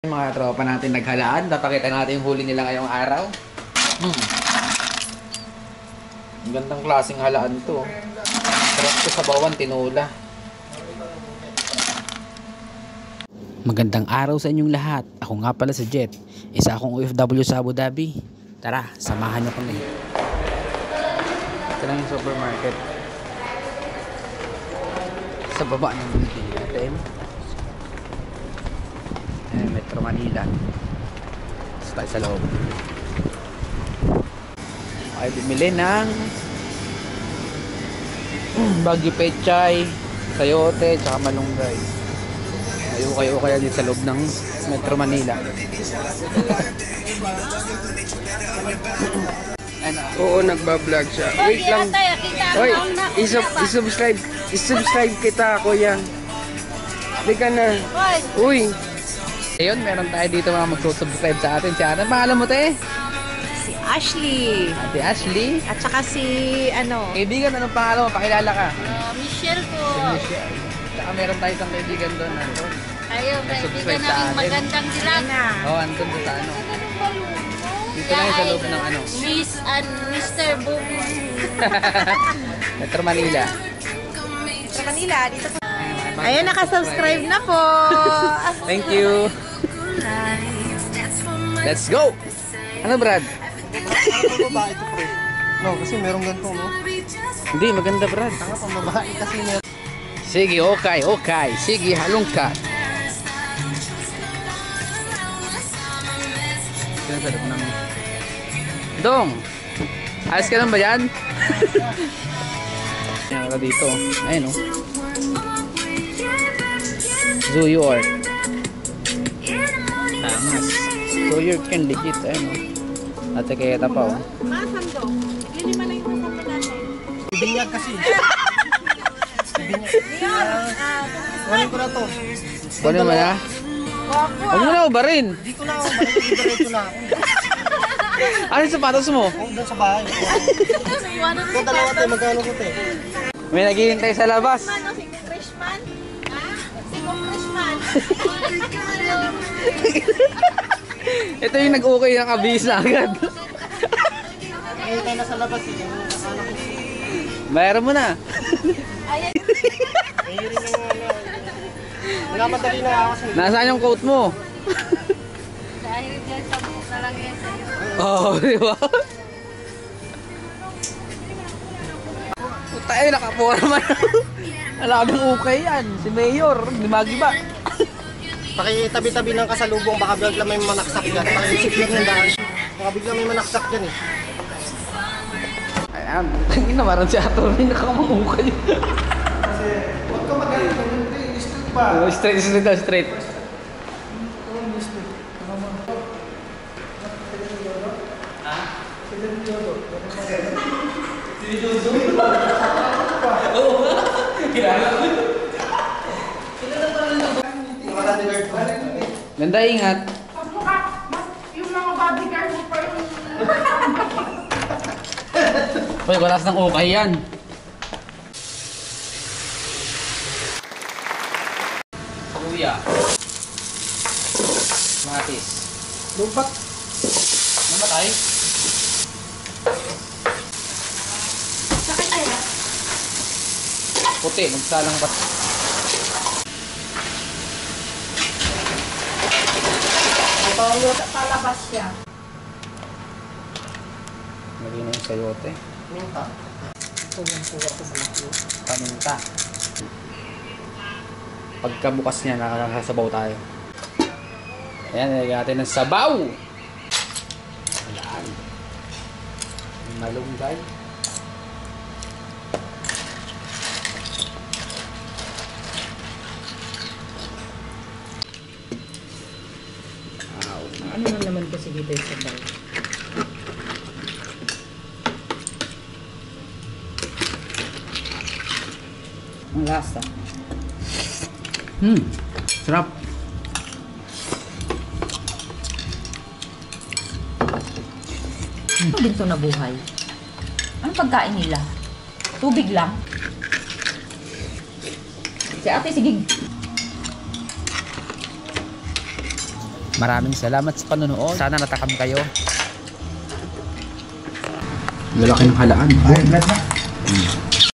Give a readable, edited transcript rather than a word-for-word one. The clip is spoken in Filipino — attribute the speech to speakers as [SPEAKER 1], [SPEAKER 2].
[SPEAKER 1] Mga tropa natin naghalaan, napakita natin yung huli nila ngayong araw. Ang gandang klaseng halaan to. Sarap to sa bawan, tinula. Magandang araw sa inyong lahat. Ako nga pala si Jet. Isa akong OFW sa Abu Dhabi. Tara, samahan niyo kami. Ito lang yung supermarket. Sa baba ng building natin. Metro Manila. Basta tayo sa loob. Ay bumili ng Baguio Pechay, sayote, tsaka malunggay. Ayaw kaya dito sa loob ng Metro Manila.
[SPEAKER 2] Oo, nagbablog siya. Wait lang. Hoy, isubscribe kita, kuya. Hindi ka na. Uy.
[SPEAKER 1] Ayun, meron tayo dito mga mag-subscribe sa atin. Ano pangalan mo, te?
[SPEAKER 3] Si Ashley.
[SPEAKER 1] Ate Ashley.
[SPEAKER 3] At saka si,
[SPEAKER 1] Kaibigan, anong pangalan mo? Pakilala ka.
[SPEAKER 4] Michelle po.
[SPEAKER 1] Si Michelle. Tsaka meron tayo isang kaibigan doon.
[SPEAKER 4] Kayo,
[SPEAKER 1] Subscribe
[SPEAKER 4] kaibigan
[SPEAKER 1] sa
[SPEAKER 4] namin
[SPEAKER 1] atin.
[SPEAKER 4] magandang dilata.
[SPEAKER 1] Oo, andun doon sa ano. Dito lang sa loob ng ano.
[SPEAKER 4] Miss and Mr. Boom.
[SPEAKER 1] Metro Manila.
[SPEAKER 3] sa Manila. Dito po. Ayun, nakasubscribe na po.
[SPEAKER 1] Thank you. Let's go! Ano, Brad?
[SPEAKER 2] Babae ito, pre. No, kasi merong ganito, no?
[SPEAKER 1] Hindi, maganda, Brad.
[SPEAKER 2] Tanga pang babae kasi meron.
[SPEAKER 1] Sige, okay. Sige, halongkat. Dong! Ayos ka lang ba yan? Yan ka dito. Ayun, oh. Do your Angas. So you can legit. Ayun, oh. Ate kaya pa, oh.
[SPEAKER 3] Masam do. Naglilima na yung masam na natin.
[SPEAKER 2] Binyag kasi. Kunin ko na to.
[SPEAKER 1] Kunin mo na? Huwag mo na ubarin.
[SPEAKER 2] Hindi ko na ako. Diretso na ako.
[SPEAKER 1] Ano yung sapatos mo?
[SPEAKER 2] Oo, doon sa bahay. Ito dalawa tayo, magkano ko te?
[SPEAKER 1] May naghihintay sa labas.
[SPEAKER 3] Si Freshman. Si Freshman.
[SPEAKER 1] Ito yung nag-okay ng abis na agad.
[SPEAKER 2] Hintay na sa labas eh.
[SPEAKER 1] Bayaran mo na.
[SPEAKER 2] Mahiring na nga. Namadali na ako sa
[SPEAKER 1] Nasaan yung coat mo?
[SPEAKER 4] Dahil dyan sa book na lang yan sa'yo.
[SPEAKER 1] Oo, di ba? Tayo, nakapura naman. Alagang okay yan. Si Mayor, di magiba.
[SPEAKER 2] Pakitabi-tabi ng kasalubong, baka bigla may manaksak dyan. Pakisipir ng daan. Baka bigla may manaksak dyan eh.
[SPEAKER 1] Ayan, tingin na marang si Ato rin nakamamukay.
[SPEAKER 2] Kasi, huwag ka magalit ng hindi, street pa.
[SPEAKER 1] Straight. Ganda, ingat.
[SPEAKER 3] Yung mga bodyguard mo pa yung...
[SPEAKER 1] Uy, walas ng ukay yan. Kuya. Matis.
[SPEAKER 2] Lumpat.
[SPEAKER 1] Namatay? Puti, magsalang bat.
[SPEAKER 3] Palabas siya.
[SPEAKER 1] Lagyan na yung sayote.
[SPEAKER 2] Minta. Ito yung kuha ko sa laki.
[SPEAKER 1] Paminta. Pagkabukas niya, nakakasabaw tayo. Ayan, nilagyan natin ng sabaw. Ayan. Malunggay.
[SPEAKER 3] Ano na naman kasi dito sa bang?
[SPEAKER 1] Ang lasa. Sarap.
[SPEAKER 5] Ano din ito na buhay? Ano pagkain nila? Tubig lang? Si ate, sige.
[SPEAKER 1] Maraming salamat sa panonood. Sana natakam kayo. Lalaki ng halaan.
[SPEAKER 6] Ay, blood na.